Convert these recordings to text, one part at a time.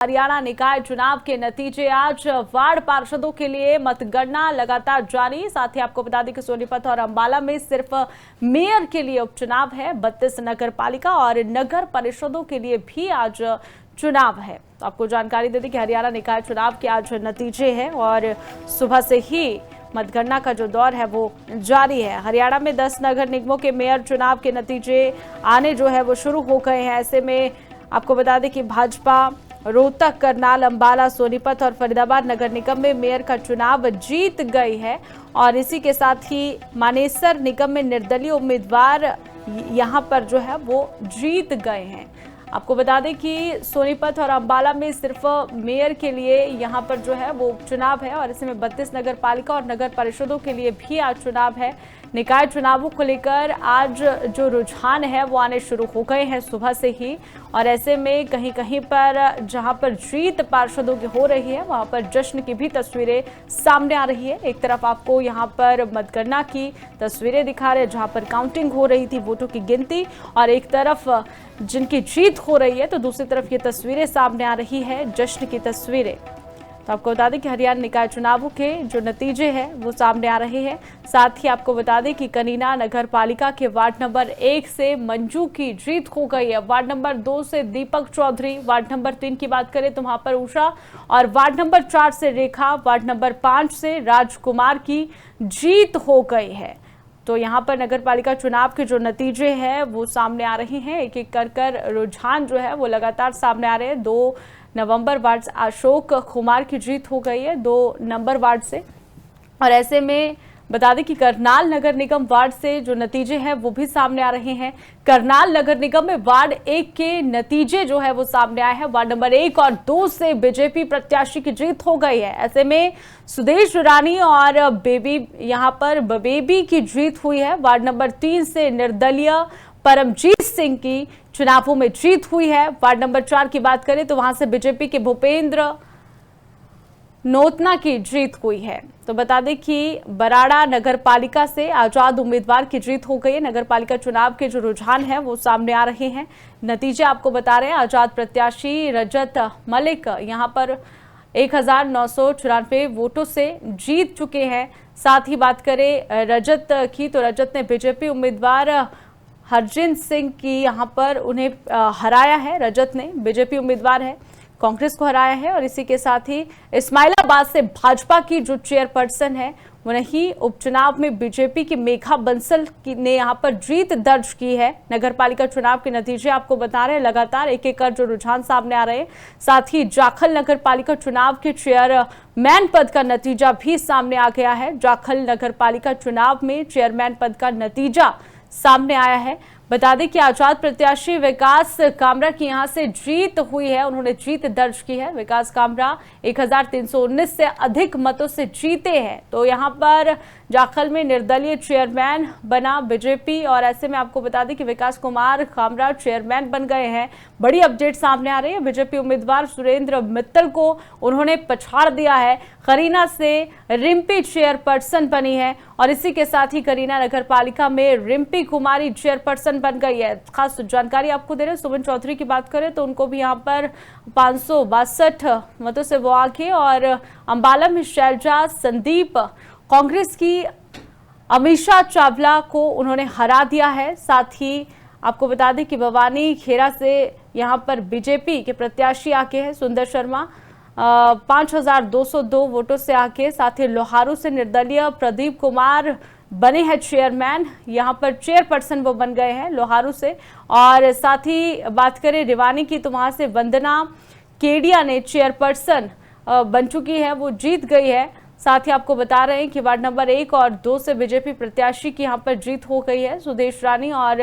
हरियाणा निकाय चुनाव के नतीजे आज वार्ड पार्षदों के लिए मतगणना लगातार जारी। साथ ही आपको बता दें कि सोनीपत और अंबाला में सिर्फ मेयर के लिए उपचुनाव है। 32 नगर पालिका और नगर परिषदों के लिए भी आज चुनाव है। तो आपको जानकारी दे दें कि हरियाणा निकाय चुनाव के आज नतीजे हैं और सुबह से ही मतगणना का जो दौर है वो जारी है। हरियाणा में 10 नगर निगमों के मेयर चुनाव के नतीजे आने जो है वो शुरू हो गए हैं। ऐसे में आपको बता दें कि भाजपा रोहतक, करनाल, अंबाला, सोनीपत और फरीदाबाद नगर निगम में मेयर का चुनाव जीत गई है और इसी के साथ ही मानेसर निगम में निर्दलीय उम्मीदवार यहां पर जो है वो जीत गए हैं। आपको बता दें कि सोनीपत और अंबाला में सिर्फ मेयर के लिए यहां पर जो है वो चुनाव है और इसमें 32 नगर पालिका और नगर परिषदों के लिए भी आज चुनाव है। निकाय चुनावों को लेकर आज जो रुझान है वो आने शुरू हो गए हैं सुबह से ही और ऐसे में कहीं कहीं पर जहां पर जीत पार्षदों की हो रही है वहां पर जश्न की भी तस्वीरें सामने आ रही है। एक तरफ आपको यहां पर मतगणना की तस्वीरें दिखा रहे हैं जहां पर काउंटिंग हो रही थी, वोटों की गिनती, और एक तरफ जिनकी जीत हो रही है तो दूसरी तरफ ये तस्वीरें सामने आ रही है, जश्न की तस्वीरें। तो आपको बता दें कि हरियाणा निकाय चुनावों के जो नतीजे हैं वो सामने आ रहे हैं। साथ ही आपको बता दें कि कनीना नगर पालिका के वार्ड नंबर 1 से मंजू की जीत हो गई है। वार्ड नंबर 2 से दीपक चौधरी, वार्ड नंबर 3 की बात करें तो वहां पर उषा, और वार्ड नंबर 4 से रेखा, वार्ड नंबर 5 से राजकुमार की जीत हो गई है। तो यहाँ पर नगर पालिका चुनाव के जो नतीजे हैं वो सामने आ रहे हैं। एक एक कर रुझान जो है वो लगातार सामने आ रहे हैं। 2 नवंबर वार्ड से अशोक कुमार की जीत हो गई है 2 नंबर वार्ड से, और ऐसे में बता दें कि करनाल नगर निगम वार्ड से जो नतीजे हैं वो भी सामने आ रहे हैं। करनाल नगर निगम में वार्ड 1 के नतीजे जो है वो सामने आए हैं। वार्ड नंबर 1 और 2 से बीजेपी प्रत्याशी की जीत हो गई है। ऐसे में सुदेश रानी और बेबी यहाँ पर बेबी की जीत हुई है। वार्ड नंबर 3 से निर्दलीय परमजीत सिंह की चुनावों में जीत हुई है। वार्ड नंबर 4 की बात करें तो वहां से बीजेपी के भूपेंद्र नोतना की जीत हुई है। तो बता दें कि बराड़ा नगर पालिका से आजाद उम्मीदवार की जीत हो गई है। नगर पालिका चुनाव के जो रुझान है वो सामने आ रहे हैं। नतीजे आपको बता रहे हैं। आजाद प्रत्याशी रजत मलिक यहां पर 1994 वोटों से जीत चुके हैं। साथ ही बात करें रजत की तो रजत ने बीजेपी उम्मीदवार हरजिंद सिंह की यहां पर उन्हें हराया है। रजत ने बीजेपी उम्मीदवार है, कांग्रेस को हराया है। और इसी के साथ ही इस्माइलाबाद से भाजपा की जो चेयरपर्सन है वहीं उपचुनाव में बीजेपी की मेघा बंसल ने यहां पर जीत दर्ज की है। नगर पालिका चुनाव के नतीजे आपको बता रहे हैं लगातार एक एक कर जो रुझान सामने आ रहे हैं। साथ ही जाखल नगर पालिका चुनाव के चेयरमैन पद का नतीजा भी सामने आ गया है। जाखल नगर पालिका चुनाव में चेयरमैन पद का नतीजा सामने आया है। बता दें कि आजाद प्रत्याशी विकास कामरा की यहां से जीत हुई है, उन्होंने जीत दर्ज की है। विकास कामरा 1319 से अधिक मतों से जीते हैं। तो यहां पर जाखल में निर्दलीय चेयरमैन बना बीजेपी, और ऐसे में आपको बता दें कि विकास कुमार कामरा चेयरमैन बन गए हैं। बड़ी अपडेट सामने आ रही है। बीजेपी उम्मीदवार सुरेंद्र मित्तल को उन्होंने पछाड़ दिया है। करीना से रिम्पी चेयरपर्सन बनी है और इसी के साथ ही करीना नगर पालिका में रिम्पी कुमारी चेयरपर्सन बन गई है। खास जानकारी आपको दे रहे हैं। सुमन चौधरी की बात करें तो उनको भी यहाँ पर 562 मतों से वो आगे, और अंबाला में शैलजा संदीप कांग्रेस की अमीषा चावला को उन्होंने हरा दिया है। साथ ही आपको बता दें कि भवानी खेरा से यहाँ पर बीजेपी के प्रत्याशी आके हैं सुंदर शर्मा 5202 वोटों से आके। साथ ही लोहारू से निर्दलीय प्रदीप कुमार बने हैं चेयरमैन, यहाँ पर चेयरपर्सन वो बन गए हैं लोहारू से। और साथ ही बात करें रिवानी की तो वहां से वंदना केडिया ने चेयरपर्सन बन चुकी है, वो जीत गई है। साथ ही आपको बता रहे हैं कि वार्ड नंबर 1 और 2 से बीजेपी प्रत्याशी की यहाँ पर जीत हो गई है। सुदेश रानी और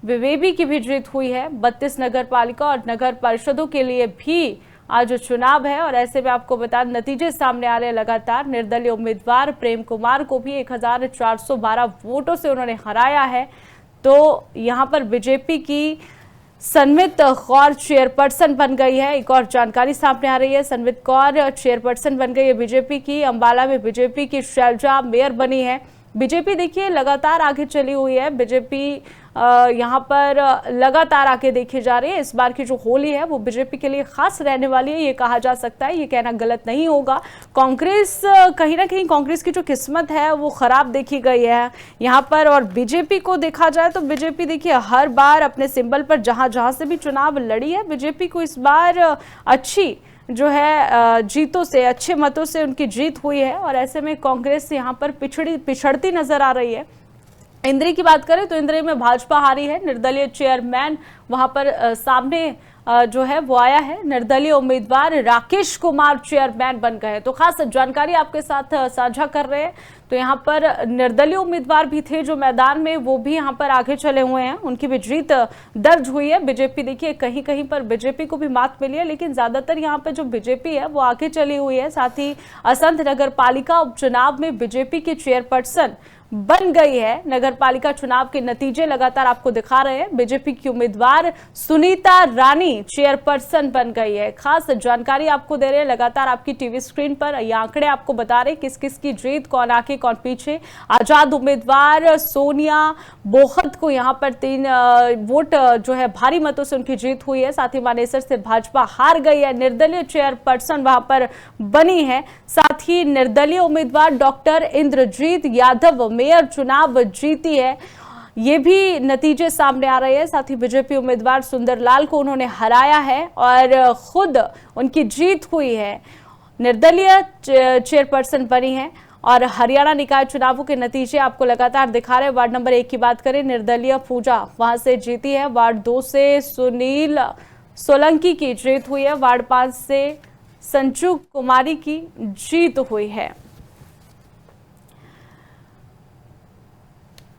विवेबी की भी जीत हुई है। 32 नगर पालिका और नगर परिषदों के लिए भी आज चुनाव है और ऐसे में आपको बता नतीजे सामने आ रहे हैं लगातार। निर्दलीय उम्मीदवार प्रेम कुमार को भी 1412 वोटों से उन्होंने हराया है। तो यहाँ पर बीजेपी की सन्मित कौर चेयरपर्सन बन गई है। एक और जानकारी सामने आ रही है, सन्मित कौर चेयरपर्सन बन गई है बीजेपी की। अंबाला में बीजेपी की शैलजा मेयर बनी है। बीजेपी देखिए लगातार आगे चली हुई है। बीजेपी यहाँ पर लगातार आके देखी जा रही है। इस बार की जो होली है वो बीजेपी के लिए खास रहने वाली है, ये कहा जा सकता है, ये कहना गलत नहीं होगा। कांग्रेस कहीं ना कहीं कांग्रेस की जो किस्मत है वो खराब देखी गई है यहाँ पर। और बीजेपी को देखा जाए तो बीजेपी देखिए हर बार अपने सिंबल पर जहां जहां से भी चुनाव लड़ी है, बीजेपी को इस बार अच्छी जो है जीतों से, अच्छे मतों से उनकी जीत हुई है। और ऐसे में कांग्रेस यहाँ पर पिछड़ती नजर आ रही है। इंद्री की बात करें तो इंद्री में भाजपा हारी है, निर्दलीय चेयरमैन वहां पर सामने जो है वो आया है। निर्दलीय उम्मीदवार राकेश कुमार चेयरमैन बन गए। तो खास जानकारी आपके साथ साझा कर रहे हैं। तो यहाँ पर निर्दलीय उम्मीदवार भी थे जो मैदान में, वो भी यहाँ पर आगे चले हुए हैं, उनकी भी जीत दर्ज हुई है। बीजेपी देखिए कहीं कहीं पर बीजेपी को भी मात मिली है, लेकिन ज्यादातर यहाँ पे जो बीजेपी है वो आगे चली हुई है। साथ ही असंध नगर पालिका उपचुनाव में बीजेपी की चेयरपर्सन बन गई है। नगर पालिका चुनाव के नतीजे लगातार आपको दिखा रहे हैं। बीजेपी की उम्मीदवार सुनीता रानी चेयरपर्सन बन गई है। खास जानकारी आपको दे रहे हैं लगातार आपकी टीवी स्क्रीन पर। ये आंकड़े आपको बता रहे किस किस की जीत, कौन आगे कौन पीछे। आजाद उम्मीदवार सोनिया बोहत को यहाँ पर 3 वोट जो है भारी मतों से उनकी जीत हुई है। साथ ही मानेसर से भाजपा हार गई है, निर्दलीय चेयरपर्सन वहां पर बनी है। साथ ही निर्दलीय उम्मीदवार डॉक्टर इंद्रजीत यादव मेयर चुनाव जीती है, ये भी नतीजे सामने आ रहे हैं। साथ ही बीजेपी उम्मीदवार सुंदरलाल को उन्होंने हराया है और खुद उनकी जीत हुई है, निर्दलीय चेयरपर्सन बनी है। और हरियाणा निकाय चुनावों के नतीजे आपको लगातार दिखा रहे हैं। वार्ड नंबर 1 की बात करें, निर्दलीय पूजा वहां से जीती है। वार्ड 2 से सुनील सोलंकी की जीत हुई है। वार्ड 5 से संजू कुमारी की जीत हुई है।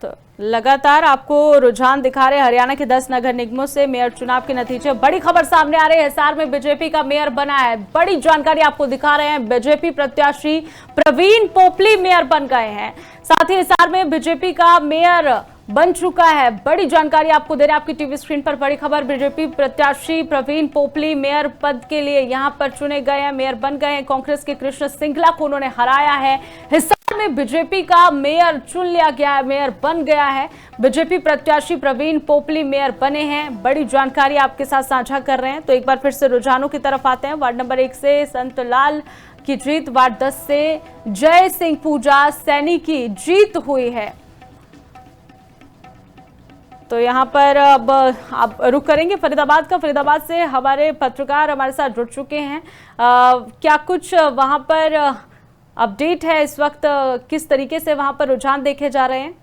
तो लगातार आपको रुझान दिखा रहे हरियाणा के 10 नगर निगमों से मेयर चुनाव के नतीजे। बड़ी खबर सामने आ रही है, हिसार में बीजेपी का मेयर बना है। बड़ी जानकारी आपको दिखा रहे हैं, बीजेपी प्रत्याशी प्रवीण पोपली मेयर बन गए हैं। साथ ही हिसार में बीजेपी का मेयर बन चुका है। बड़ी जानकारी आपको दे रहे हैं आपकी टीवी स्क्रीन पर। बड़ी खबर, बीजेपी प्रत्याशी प्रवीण पोपली मेयर पद के लिए यहां पर चुने गए हैं, मेयर बन गए हैं। कांग्रेस के कृष्ण सिंगला को उन्होंने हराया है। हिसार में बीजेपी का मेयर चुन लिया गया है, मेयर बन गया है। बीजेपी प्रत्याशी प्रवीण पोपली मेयर बने हैं। बड़ी जानकारी आपके साथ साझा कर रहे हैं। तो एक बार फिर से रुझानों की तरफ आते हैं। वार्ड नंबर 1 से संतलाल की जीत, वार्ड 10 से जय सिंह पूजा सैनी की जीत हुई है। तो यहाँ पर अब आप रुक करेंगे फरीदाबाद का। फरीदाबाद से हमारे पत्रकार हमारे साथ जुड़ चुके हैं। क्या कुछ वहां पर अपडेट है इस वक्त, किस तरीके से वहां पर रुझान देखे जा रहे हैं?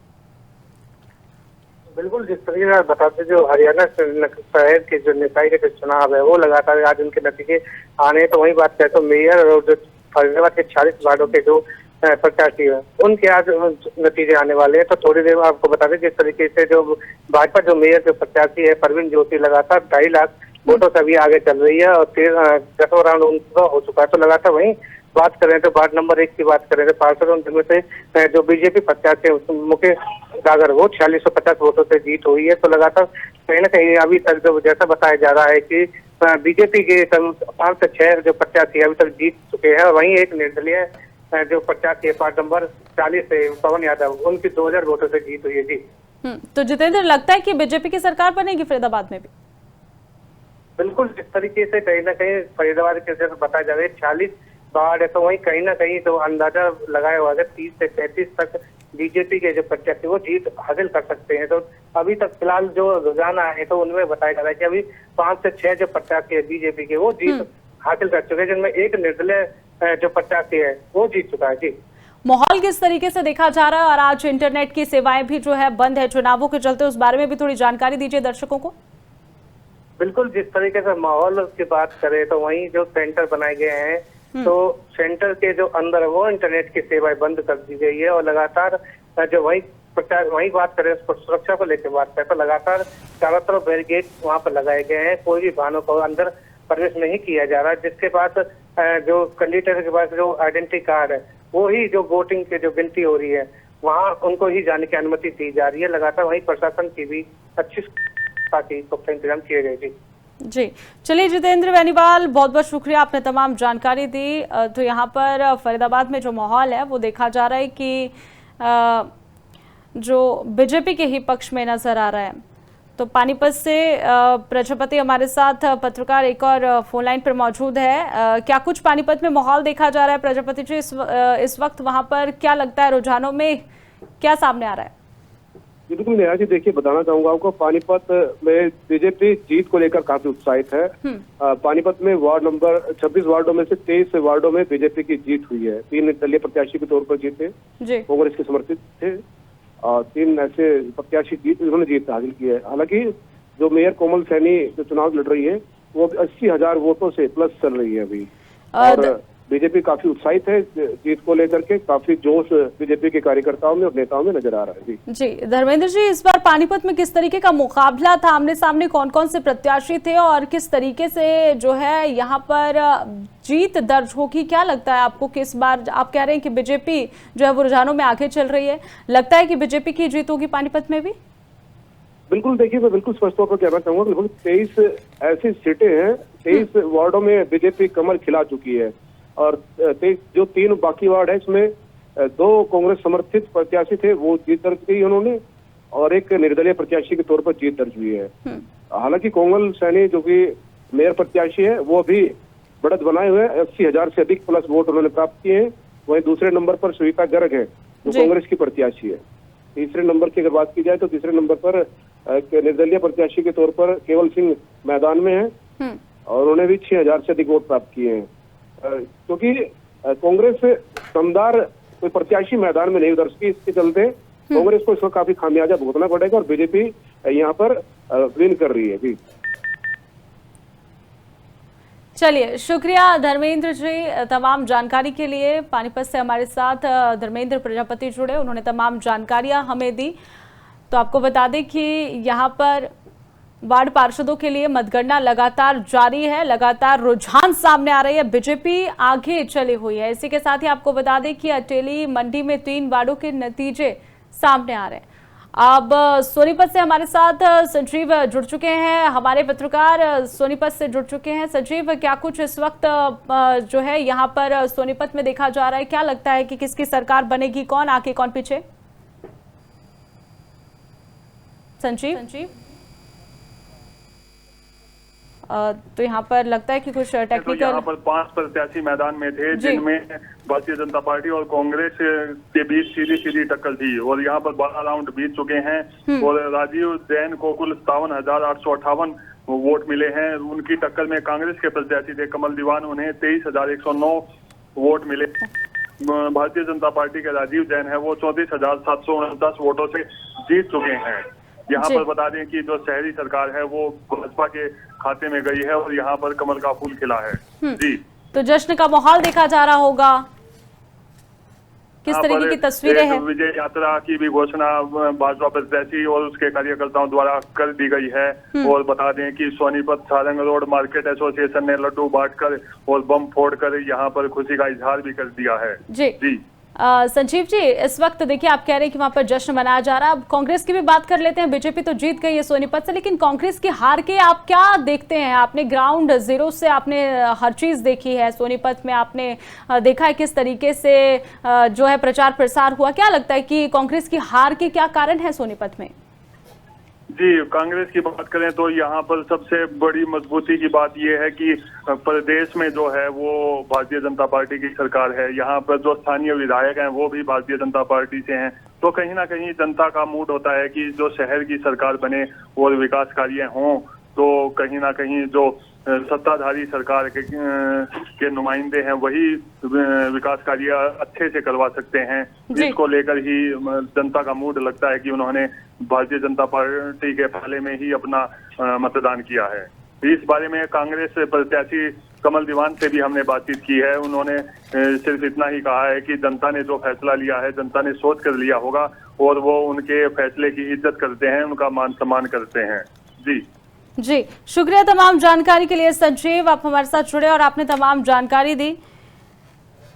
बिल्कुल, जिस तरीके से बताते जो हरियाणा शहर के जो निकाय के चुनाव है वो लगातार आज उनके नतीजे आने, तो वही बात करें तो मेयर और जो फरीदाबाद के 46 वार्डों के जो प्रत्याशी है उनके आज नतीजे आने वाले हैं। तो थोड़ी देर में आपको बता दें जिस तरीके से जो भाजपा जो मेयर के प्रत्याशी है परवीन ज्योति लगातार 2.5 लाख वोटों से अभी आगे चल रही है और 10वां राउंड उनका हो चुका है। तो लगातार वहीं बात करें तो वार्ड नंबर 1 की बात करें तो पार्षद में से जो बीजेपी प्रत्याशी है मुकेश डागर वो 4650 वोटों से जीत हुई है। तो लगातार कहीं ना कहीं अभी तक जो जैसा बताया जा रहा है कि बीजेपी के 5 से 6 जो प्रत्याशी अभी तक जीत चुके हैं। वहीं एक निर्दलीय जो प्रत्याशी है वार्ड नंबर 40 से पवन यादव, उनकी 2000 वोटों से जीत हुई है। जी तो जितेंद्र, लगता है कि बीजेपी की सरकार बनेगी फरीदाबाद में भी? बिल्कुल, जिस तरीके से कहीं ना कहीं फरीदाबाद के जैसे बताया जा रहा है 40 वार्ड है, तो वहीं कहीं ना कहीं तो अंदाजा लगाया हुआ है 30 से 35 तक बीजेपी के जो प्रत्याशी वो जीत हासिल कर सकते हैं। तो अभी तक फिलहाल जो रुझान है तो उनमें बताया जा रहा है कि अभी 5 से 6 जो प्रत्याशी है बीजेपी के वो जीत हासिल कर चुके हैं, जिनमें एक निर्दलीय जो प्रत्याशी है वो जीत चुका है। जी, माहौल किस तरीके से देखा जा रहा है? और आज इंटरनेट की सेवाएं भी जो है बंद है चुनावों के चलते, उस बारे में भी थोड़ी जानकारी दीजिए दर्शकों को। बिल्कुल, जिस तरीके से माहौल की बात करें तो वहीं जो सेंटर बनाए गए हैं तो सेंटर के जो अंदर वो इंटरनेट की सेवाएं बंद कर दी गई है। और लगातार जो वही बात करें सुरक्षा को लेकर बात करें तो लगातार चारों तरफ बैरिकेड वहाँ पर लगाए गए हैं, कोई भी वाहनों को अंदर प्रवेश नहीं किया जा रहा। जिसके पास जो कैंडिडेट के पास जो आइडेंटिटी कार्ड है वो ही जो वोटिंग की जो गिनती हो रही है वहाँ उनको ही जाने की अनुमति दी जा रही है। लगातार वहीं प्रशासन की भी अच्छी पुख्ता इंतजाम किए गए। जी चलिए जितेंद्र बेनीवाल, बहुत बहुत शुक्रिया, आपने तमाम जानकारी दी। तो यहाँ पर फरीदाबाद में जो माहौल है वो देखा जा रहा है कि जो बीजेपी के ही पक्ष में नजर आ रहा है। तो पानीपत से प्रजापति हमारे साथ पत्रकार एक और फोन लाइन पर मौजूद है। क्या कुछ पानीपत में माहौल देखा जा रहा है प्रजापति जी इस वक्त वहां पर? क्या लगता है रुझानों में क्या सामने आ रहा है? बिल्कुल नेहा जी, देखिए बताना चाहूंगा आपको, पानीपत में बीजेपी जीत को लेकर काफी उत्साहित है। पानीपत में वार्ड नंबर 26 वार्डों में से 23 वार्डों में बीजेपी की जीत हुई है। 3 निर्दलीय प्रत्याशी के तौर पर जीते, कांग्रेस के समर्थित थे, और 3 ऐसे प्रत्याशी उन्होंने जीत हासिल की है। हालांकि जो मेयर कोमल सैनी जो चुनाव लड़ रही है वो 80,000 वोटों से प्लस चल रही है अभी, और बीजेपी काफी उत्साहित है जीत को लेकर के। काफी जोश बीजेपी के कार्यकर्ताओं में और नेताओं में नजर आ रहा है। जी धर्मेंद्र जी, इस बार पानीपत में किस तरीके का मुकाबला था? आमने सामने कौन कौन से प्रत्याशी थे और किस तरीके से जो है यहाँ पर जीत दर्ज होगी? क्या लगता है आपको कि इस बार आप कह रहे हैं कि बीजेपी जो है वो रुझानों में आगे चल रही है, लगता है कि बीजेपी की जीत होगी पानीपत में भी? बिल्कुल, देखिए मैं बिल्कुल स्पष्ट तौर पर कहना चाहूंगा कि 23 ऐसी सीटें हैं, 23 वार्डों में बीजेपी कमर खिला चुकी है, और जो 3 बाकी वार्ड है इसमें 2 कांग्रेस समर्थित प्रत्याशी थे, वो जीत दर्ज की उन्होंने, और एक निर्दलीय प्रत्याशी के तौर पर जीत दर्ज हुई है। हालांकि कोमल सैनी जो कि मेयर प्रत्याशी है वो भी बढ़त बनाए हुए 80,000 से अधिक प्लस वोट उन्होंने प्राप्त किए हैं। वहीं दूसरे नंबर पर श्वेता गर्ग है जो कांग्रेस की प्रत्याशी है। तीसरे नंबर की अगर बात की जाए तो तीसरे नंबर पर निर्दलीय प्रत्याशी के तौर पर केवल सिंह मैदान में है, और उन्होंने भी 6,000 से अधिक वोट प्राप्त किए हैं। क्योंकि कांग्रेस दमदार कोई प्रत्याशी मैदान में नहीं उतर सकी, इसके चलते कांग्रेस को इसका काफी खामियाजा भुगतना पड़ेगा, और बीजेपी यहाँ पर विन कर रही है। जी चलिए, शुक्रिया धर्मेंद्र जी तमाम जानकारी के लिए। पानीपत से हमारे साथ धर्मेंद्र प्रजापति जुड़े, उन्होंने तमाम जानकारियां हमें दी। तो आपको बता दें कि यहाँ पर वार्ड पार्षदों के लिए मतगणना लगातार जारी है, लगातार रुझान सामने आ रही है, बीजेपी आगे चली हुई है। इसी के साथ ही आपको बता दें कि अटेली मंडी में 3 वार्डों के नतीजे सामने आ रहे हैं। अब सोनीपत से हमारे साथ संजीव जुड़ चुके हैं, हमारे पत्रकार सोनीपत से जुड़ चुके हैं। संजीव, क्या कुछ इस वक्त जो है यहाँ पर सोनीपत में देखा जा रहा है? क्या लगता है कि किसकी सरकार बनेगी, कौन आगे कौन पीछे? संजीव तो यहाँ पर लगता है कि कुछ टेक्निकल, तो यहाँ पर 5 प्रत्याशी मैदान में थे, जिनमें भारतीय जनता पार्टी और कांग्रेस के बीच सीधी टक्कर थी, और यहाँ पर 12 राउंड बीत चुके हैं, और राजीव जैन को कुल 57,858 वोट मिले हैं। उनकी टक्कर में कांग्रेस के प्रत्याशी थे कमल दीवान, उन्हें 23,109 वोट मिले। भारतीय जनता पार्टी के राजीव जैन है वो 34,749 वोटों से जीत चुके हैं। यहाँ पर बता दें कि जो शहरी सरकार है वो भाजपा के खाते में गई है, और यहाँ पर कमल का फूल खिला है। जी, तो जश्न का माहौल देखा जा रहा होगा, किस तरीके की तस्वीरें हैं? विजय यात्रा की भी घोषणा भाजपा प्रत्याशी और उसके कार्यकर्ताओं द्वारा कर दी गई है। और बता दें कि Sonipat Sarang road market association ने लड्डू बांटकर और बम फोड़कर यहाँ पर खुशी का इजहार भी कर दिया है। जी संजीव जी, इस वक्त देखिए आप कह रहे हैं कि वहां पर जश्न मनाया जा रहा है। अब कांग्रेस की भी बात कर लेते हैं। बीजेपी तो जीत गई है सोनीपत से, लेकिन कांग्रेस की हार के आप क्या देखते हैं? आपने ग्राउंड जीरो से आपने हर चीज देखी है, सोनीपत में आपने देखा है किस तरीके से जो है प्रचार प्रसार हुआ। क्या लगता है कि कांग्रेस की हार के क्या कारण है सोनीपत में? जी, कांग्रेस की बात करें तो यहाँ पर सबसे बड़ी मजबूती की बात यह है कि प्रदेश में जो है वो भारतीय जनता पार्टी की सरकार है। यहाँ पर जो स्थानीय विधायक हैं वो भी भारतीय जनता पार्टी से हैं, तो कहीं ना कहीं जनता का मूड होता है कि जो शहर की सरकार बने और विकास कार्य हों, तो कहीं ना कहीं जो सत्ताधारी सरकार के नुमाइंदे हैं वही विकास कार्य अच्छे से करवा सकते हैं। इसको लेकर ही जनता का मूड लगता है कि उन्होंने भारतीय जनता पार्टी के पहले में ही अपना मतदान किया है। इस बारे में कांग्रेस प्रत्याशी कमल दीवान से भी हमने बातचीत की है। उन्होंने सिर्फ इतना ही कहा है कि जनता ने जो फैसला लिया है जनता ने सोच कर लिया होगा, और वो उनके फैसले की इज्जत करते हैं, उनका मान सम्मान करते हैं। जी, शुक्रिया तमाम जानकारी के लिए संजीव, आप हमारे साथ जुड़े और आपने तमाम जानकारी दी।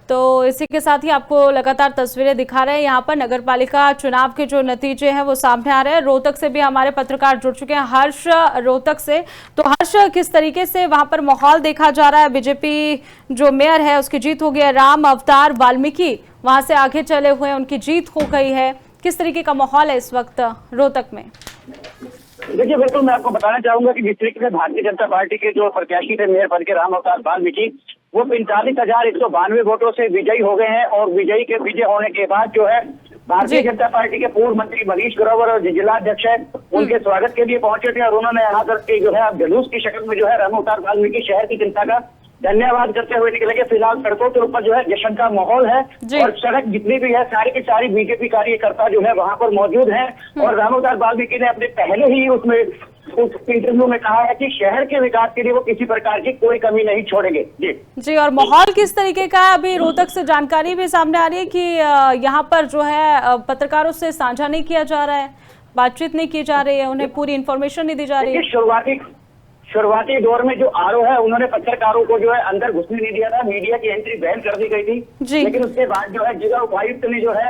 तो इसी के साथ ही आपको लगातार तस्वीरें दिखा रहे हैं। यहाँ पर नगर पालिका चुनाव के जो नतीजे हैं वो सामने आ रहे हैं। रोहतक से भी हमारे पत्रकार जुड़ चुके हैं, हर्ष रोहतक से। तो हर्ष, किस तरीके से वहां पर माहौल देखा जा रहा है? बीजेपी जो मेयर है उसकी जीत हो गई है, राम अवतार वाल्मीकि वहां से आगे चले हुए, उनकी जीत हो गई है। किस तरीके का माहौल है इस वक्त रोहतक में? देखिए, बिल्कुल मैं आपको बताना चाहूंगा कि जिस तरीके से भारतीय जनता पार्टी के जो प्रत्याशी थे मेयर पद के राम अवतार वाल्मीकि, वो 45,192 वोटों से विजयी हो गए हैं। और विजय होने के बाद जो है भारतीय जनता पार्टी के पूर्व मंत्री मनीष ग्रोवर और जिला अध्यक्ष है, उनके स्वागत के लिए पहुंचे थे। और उन्होंने यहाँ करके जो है जुलूस की शक्ल में जो है राम अवतार वाल्मीकि शहर की जनता का धन्यवाद करते हुए निकलेंगे। फिलहाल सड़कों के ऊपर जो है जश्न का माहौल है और सड़क जितनी भी है सारी की सारी बीजेपी कार्यकर्ता जो है वहां पर मौजूद हैं। और राम अवतार वाल्मीकि ने अपने पहले ही उस इंटरव्यू में कहा है कि शहर के विकास के लिए वो किसी प्रकार की कोई कमी नहीं छोड़ेंगे। जी, और माहौल किस तरीके का है? अभी रोहतक से जानकारी भी सामने आ रही है कि यहाँ पर जो है पत्रकारों से साझा नहीं किया जा रहा है, बातचीत नहीं की जा रही है, उन्हें पूरी इन्फॉर्मेशन नहीं दी जा रही है। शुरुआती दौर में जो आरओ है उन्होंने पत्रकारों को जो है अंदर घुसने नहीं दिया था, मीडिया की एंट्री बैन कर दी गई थी। लेकिन उसके बाद जो है जिला उपायुक्त ने जो है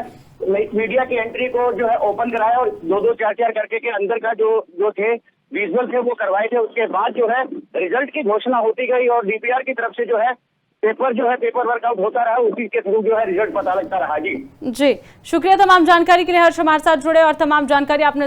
मीडिया की एंट्री को जो है ओपन कराया और 2-2, 4-4 करके के अंदर का जो थे विजुअल थे वो करवाए थे। उसके बाद जो है रिजल्ट की घोषणा होती गई और डीपीआर की तरफ से जो है पेपर वर्कआउट होता रहा, उसी के थ्रू जो है रिजल्ट पता लगता रहा। जी, शुक्रिया तमाम जानकारी के लिए। हर्ष हमारे साथ जुड़े और तमाम जानकारी आपने